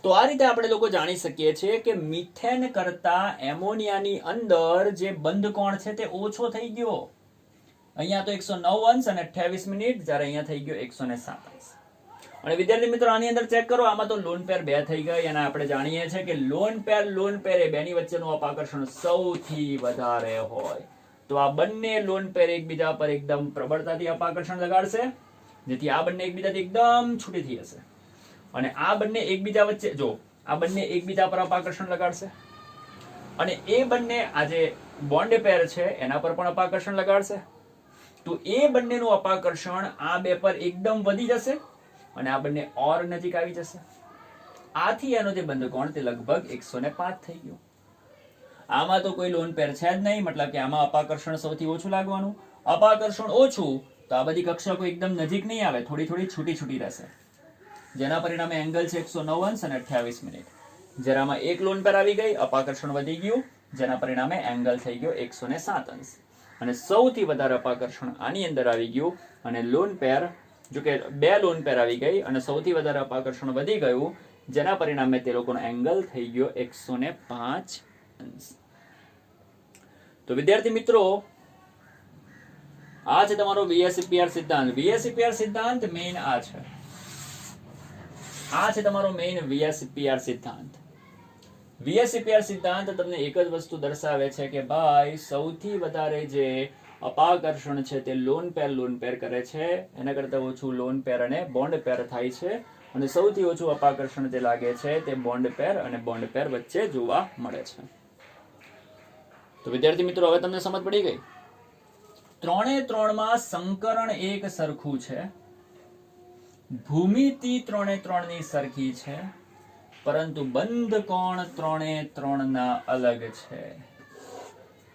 તો આ રીતે આપણે લોકો જાણી શકીએ છીએ કે મિથેન કરતા એમોનિયાની અંદર જે બંધ કોણ છે તે ઓછો થઈ ગયો. અહીંયા તો 109 અંશ અને 28 મિનિટ, જ્યારે અહીંયા થઈ ગયો 107 અંશ. અને વિદ્યાર્થી મિત્રો આની અંદર ચેક કરો, આમાં તો લોન પેર 2 થઈ ગઈ અને આપણે જાણીએ છીએ કે લોન પેર એ બેની વચ્ચેનું અપાકર્ષણ સૌથી વધારે હોય. તો આ બંને લોન પેર એકબીજા પર એકદમ પ્રબળતાથી અપાકર્ષણ લગાડશે, જેથી આ બંને એકબીજાથી એકદમ છૂટી થઈ હશે. અને આ બંને એકબીજા વચ્ચે જો આ બંને એકબીજા પર અપાકર્ષણ લગાડશે અને એ બંને આ જે બોન્ડ પેર છે એના પર પણ અપાકર્ષણ લગાડશે. તો એ બંનેનું અપાકર્ષણ આ બે પર એકદમ વધી જશે અને આ બંને ઓર નજીક આવી જશે. આથી એનો જે બંધ કોણ તે લગભગ 105 થઈ ગયો. આમાં તો કોઈ લોન પેર છે જ નહીં, મતલબ કે આમાં અપાકર્ષણ સૌથી ઓછું લાગવાનું. અપાકર્ષણ ઓછું તો આ બધી કક્ષકો એકદમ નજીક નહીં આવે, થોડી થોડી છૂટી છૂટી રહેશે, જેના પરિણામે એંગલ છે 109 અંશ અને 28 મિનિટ. જ્યારે આમાં એક લોન પેર આવી ગઈ, અપાકર્ષણ વધી ગયું, જેના પરિણામે એંગલ થઈ ગયો 107 અંશ. અને સૌથી વધારે અપાકર્ષણ આની અંદર આવી ગયું અને લોન પેર, જો કે 2 લોન પેર આવી ગઈ અને સૌથી વધારે અપાકર્ષણ વધી ગયું, જેના પરિણામે તે લોકોનો એંગલ થઈ ગયો 105 અંશ. તો વિદ્યાર્થી મિત્રો, આ છે તમારો VSEPR સિદ્ધાંત. VSEPR સિદ્ધાંત મેઇન આ છે. આ છે તમારો મેઇન VSEPR સિદ્ધાંત. VSEPR સિદ્ધાંત તમને એક જ વસ્તુ દર્શાવે છે કે ભાઈ સૌથી વધારે જે અપાકર્ષણ છે તે લોન પેર કરે છે, એના કરતા ઓછું લોન પેર અને બોન્ડ પેર થાય છે, અને સૌથી ઓછું અપાકર્ષણ જે લાગે છે તે બોન્ડ પેર અને બોન્ડ પેર વચ્ચે જોવા મળે છે. તો વિદ્યાર્થી મિત્રો, હવે તમને સમજ પડી ગઈ. 3 માં સંકરણ એક સરખું છે, ભૂમિતિ 3 ની સરખી છે, પરંતુ બંધ કોણ 3 ના અલગ છે.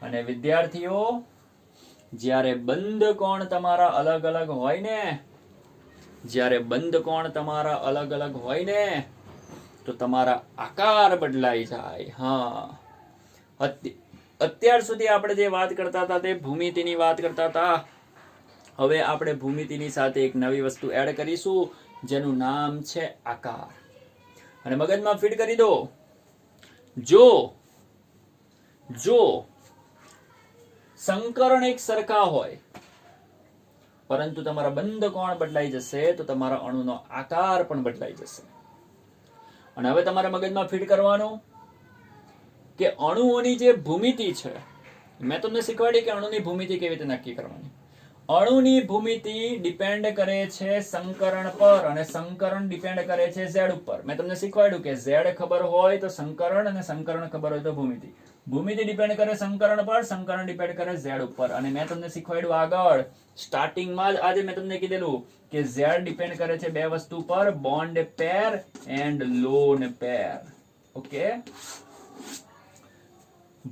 અને વિદ્યાર્થીઓ, જ્યારે બંધ કોણ તમારા અલગ અલગ હોય ને, જ્યારે બંધ કોણ તમારા અલગ અલગ હોય ને, તો તમારા આકાર બદલાઈ જાય. હા, અત્યાર સુધી આપણે જે વાત કરતા હતા તે ભૂમિતિની વાત કરતા હતા. હવે આપણે ભૂમિતિની સાથે એક નવી વસ્તુ એડ કરીશું, જેનું નામ છે આકાર. અને મગજમાં ફીડ કરી દો, જો સંકરણ એક સરખા હોય પરંતુ તમારા બંધ કોણ બદલાઈ જશે, તો તમારા અણુનો આકાર પણ બદલાઈ જશે. અને હવે તમારે મગજમાં ફીડ કરવાનું કે અણુઓની જે ભૂમિતિ છે, મેં તમને શીખવાડી કે અણુની ભૂમિતિ કેવી રીતે નક્કી કરવાની. અણુની ભૂમિતિ ડિપેન્ડ કરે છે સંકરણ પર, અને સંકરણ ડિપેન્ડ કરે છે Z ઉપર. મેં તમને શીખવાડ્યું કે Z ખબર હોય તો સંકરણ, અને સંકરણ ખબર હોય તો ભૂમિતિ. ભૂમિતિ ડિપેન્ડ કરે સંકરણ પર, સંકરણ ડિપેન્ડ કરે Z ઉપર. અને મેં તમને શીખવાડ્યું આગળ સ્ટાર્ટિંગમાં જ, આજે મેં તમને કીધેલું કે Z ડિપેન્ડ કરે છે 2 વસ્તુ પર, bond pair and lone pair. Okay,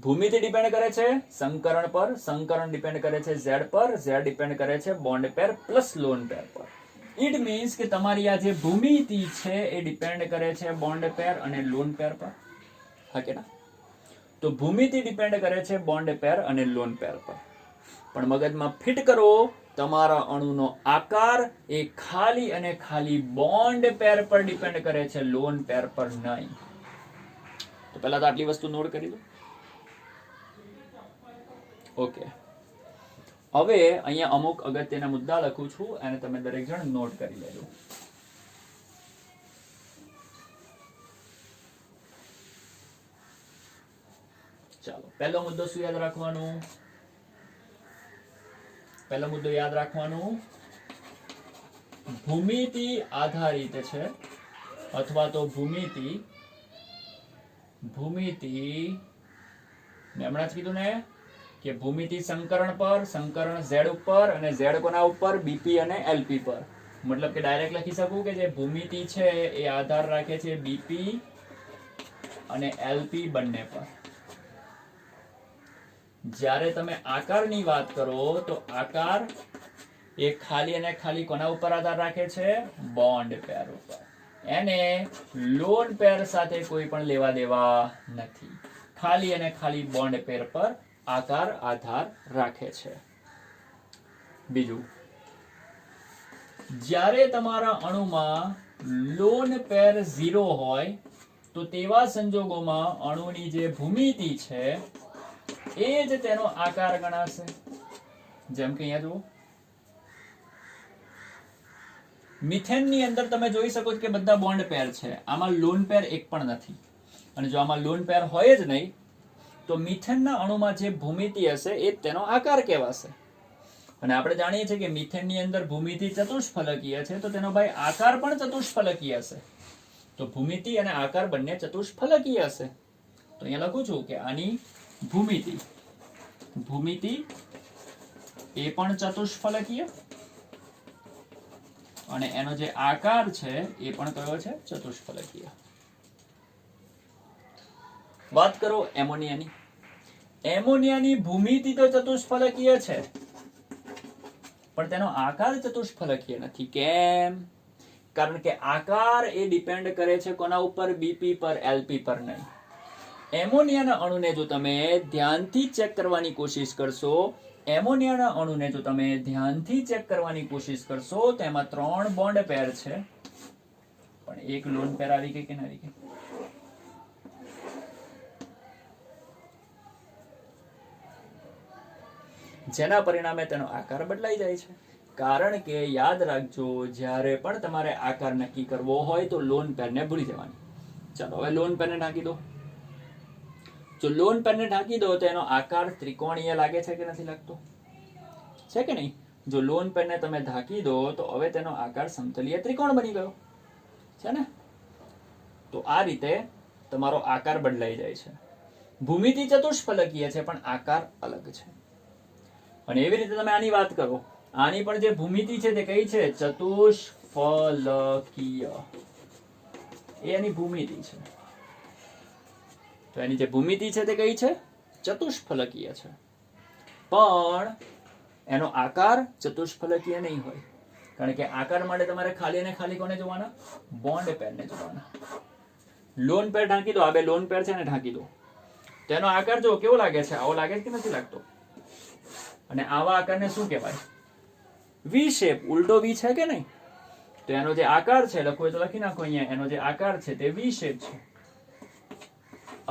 ભૂમિતિ ડિપેન્ડ કરે છે સંકરણ પર, સંકરણ ડિપેન્ડ કરે છે Z પર, Z ડિપેન્ડ કરે છે બોન્ડ પેર પ્લસ લોન પેર પર. ઇટ મીન્સ કે તમારી આ જે ભૂમિતિ છે એ ડિપેન્ડ કરે છે બોન્ડ પેર અને લોન પેર પર. હા કે ના? તો ભૂમિતિ ડિપેન્ડ કરે છે બોન્ડ પેર અને લોન પેર પર. પણ મગજમાં ફિટ કરો, તમારા અણુનો આકાર એ ખાલી અને ખાલી બોન્ડ પેર પર ડિપેન્ડ કરે છે, લોન પેર પર નહીં. તો પહેલા તો આટલી વસ્તુ નોટ કરી દો. ઓકે, હવે અહીંયા અમુક અગત્યના મુદ્દા લખું છું, અને તમે દરેક જણ નોટ કરી લેજો. ચાલો, પહેલો મુદ્દો શું યાદ રાખવાનું? પહેલો મુદ્દો યાદ રાખવાનું, ભૂમિતિ આધારિત છે, અથવા તો ભૂમિતિ મેં હમણાં જ કીધું ને કે ભૂમિતિ સંકરણ પર, સંકરણ Z ઉપર, અને Z કોના ઉપર? BP અને LP પર. મતલબ કે ડાયરેક્ટ લખી શકું કે જે ભૂમિતિ છે એ આધાર રાખે છે BP અને LP બંને પર. જ્યારે તમે આકારની વાત કરો તો આકાર એ ખાલી અને ખાલી કોના ઉપર આધાર રાખે છે? બોન્ડ પેર ઉપર. એને લોન પેર સાથે કોઈ પણ લેવા દેવા નથી. ખાલી અને ખાલી બોન્ડ પેર પર આકાર આધાર રાખે છે. બીજું, જ્યારે તમારા અણુમાં લોન પેર 0 હોય તો તેવા સંજોગોમાં અણુની જે ભૂમિતિ છે એ જ તેનો આકાર ગણાશે. જેમ કે અહીંયા જુઓ, મિથેનની અંદર તમે જોઈ શકો છો કે બધા બોન્ડ પેર છે, આમાં લોન પેર એક પણ નથી. અને જો આમાં લોન પેર હોય જ નહીં તો મિથેનના અણુમાં જે ભૂમિતિ હશે એ તેનો આકાર કહેવાશે. અને આપણે જાણીએ છીએ કે મિથેનની અંદર ભૂમિતિ ચતુષ્ફલકીય છે, તો તેનો ભાઈ આકાર પણ ચતુષ્ફલકીય હશે. તો ભૂમિતિ અને આકાર બંને ચતુષ્ફલકીય હશે. તો અહીંયા લખું છું કે આની ભૂમિતિ એ પણ ચતુષ્ફલકીય અને એનો જે આકાર છે એ પણ કયો છે? ચતુષ્ફલકીય. વાત કરો એમોનિયાની. એમોનિયાની ભૂમિતિ તો ચતુષ્ફલકીય છે પણ તેનો આકાર ચતુષ્ફલકીય નથી. કેમ? કારણ કે આકાર એ ડિપેન્ડ કરે છે કોના ઉપર? બીપી પર, એલપી પર નહીં. એમોનિયાના અણુને જો તમે ધ્યાનથી ચેક કરવાની કોશિશ કરશો, એમોનિયાના અણુને જો તમે ધ્યાનથી ચેક કરવાની કોશિશ કરશો તો એમાં 3 બોન્ડ પેર છે પણ એક લોન પેર આવી ગઈ કે ના આવી ગઈ? જેના પરિણામે તેનો આકાર બદલાઈ જાય છે. કારણ કે યાદ રાખજો, જ્યારે પણ તમારે આકાર નક્કી કરવો હોય તો લોન પેરને ભૂલી જવાની. ચાલો હવે લોન પેરને ઢાંકી દો. જો લોન પેરને ઢાંકી દો તો એનો આકાર ત્રિકોણીય લાગે છે કે નથી લાગતો? છે કે નહીં? જો લોન પેરને તમે ઢાંકી દો તો હવે તેનો આકાર સમતલીય ત્રિકોણ બની ગયો છે ને. તો આ રીતે તમારો આકાર બદલાઈ જાય છે. ભૂમિતિ ચતુષ્ફલકીય છે પણ આકાર અલગ છે. અને એવી રીતે તમે આની વાત કરો, આની પણ જે ભૂમિતિ છે તે કઈ છે? ચતુષ્ફલકીય. એની ભૂમિતિ છે. તો એની જે ભૂમિતિ છે તે કઈ છે? ચતુષ્ફલકીય છે. પણ એનો આકાર ચતુષ્ફલકીય નહીં હોય. કારણ કે આકાર માટે તમારે ખાલી ને ખાલી કોને જોવાના? બોન્ડ પેરને જોવાના. લોન પેર ઢાંકી દો, આ બે લોન પેર છે ને ઢાંકી દો, તેનો આકાર જો કેવો લાગે છે? આવો લાગે કે નથી લાગતો? અને આવા આકારને શું કહેવાય? વી શેપ. ઉલટો વી છે કે નહીં? તો એનો જે આકાર છે, લખો તો લખી નાખો અહીંયા, એનો જે આકાર છે તે વી શેપ છે.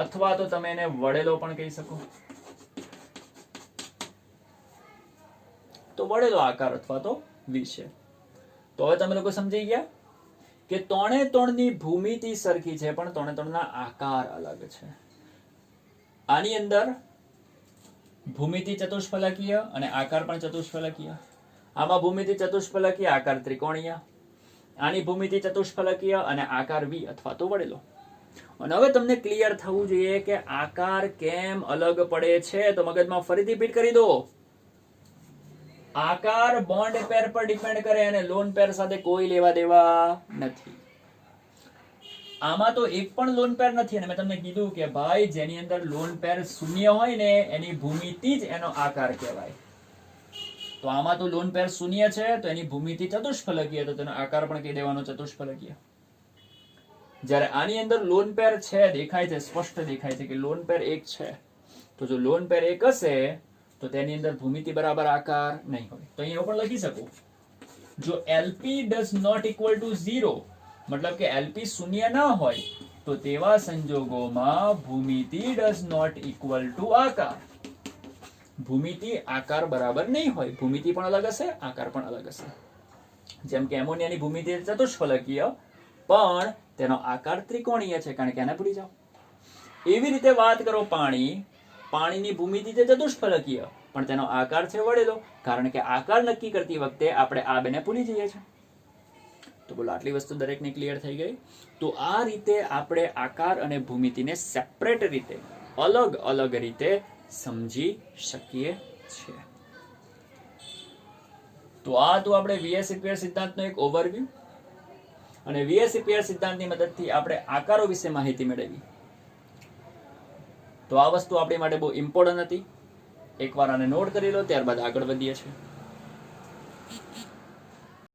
અથવા તો તમે એને વળેલો પણ કહી શકો. તો વળેલો આકાર અથવા તો વી શેપ. તો હવે તમે લોકો સમજી ગયા કે 3 ની ભૂમિતિ સરખી છે પણ 3 ના આકાર અલગ છે. આની અંદર ભૂમિતિ ચતુષ્ફલકીય અને આકાર પણ ચતુષ્ફલકીય. આમાં ભૂમિતિ ચતુષ્ફલકીય, આકાર ત્રિકોણીય. આની ભૂમિતિ ચતુષ્ફલકીય અને આકાર વી અથવા તો વળેલો. અને હવે તમને ક્લિયર થવું જોઈએ કે આકાર કેમ અલગ પડે છે. તો મગજમાં ફરીથી રિપીટ કરી દો. આકાર બોન્ડ પેર પર ડિપેન્ડ કરે અને લોન પેર સાથે કોઈ લેવા દેવા નથી. આમાં તો એક પણ લોન પેર નથી. અને મેં તમને કીધું કે ભાઈ જેની અંદર લોન પેર શૂન્ય હોય ને એની ભૂમિતિ જ એનો આકાર કહેવાય. તો આમાં તો લોન પેર શૂન્ય છે તો એની ભૂમિતિ ચતુષ્ફલકીય, તો તેનો આકાર પણ કહી દેવાનો ચતુષ્ફલકીય. જ્યારે આની અંદર લોન પેર છે, દેખાય છે, સ્પષ્ટ દેખાય છે કે લોન પેર એક છે. તો જો લોન પેર એક હશે તો તેની અંદર ભૂમિતિ બરાબર આકાર નહીં હોય. તો અહીંયા પણ લખી શકો, જો LP does not equal to 0, મતલબ કે LP શૂન્ય ના હોય તો તેવા સંજોગોમાં ભૂમિતિ does not equal to આકાર. ભૂમિતિ આકાર બરાબર નહીં હોય. ભૂમિતિ પણ અલગ હશે, આકાર પણ અલગ હશે. જેમ કે એમોનિયાની ભૂમિતિ ચતુષ્ફલકીય પણ તેનો આકાર ત્રિકોણીય છે, કારણ કે એને ભૂલી જાઓ. એવી રીતે વાત કરો પાણી. પાણીની ભૂમિતિ છે ચતુષ્ફલકીય પણ તેનો આકાર છે વળેલો, કારણ કે આકાર નક્કી કરતી વખતે આપણે આ બેને ભૂલી જઈએ છીએ. તો બોલો આટલી વસ્તુ દરેકને ક્લિયર થઈ ગઈ? તો આ રીતે આપણે આકાર અને ભૂમિતિને સેપરેટ રીતે, અલગ અલગ રીતે સમજી શકીએ છીએ. તો આ તો આપણે VSEPR સિદ્ધાંતનો એક ઓવરવ્યુ અને VSEPR સિદ્ધાંતની મદદથી આપણે આકારો વિશે માહિતી મેળવી. તો આ વસ્તુ આપણી માટે બહુ ઇમ્પોર્ટન્ટ હતી. એકવાર આને નોટ કરી લો, ત્યારબાદ આગળ વધીએ છીએ.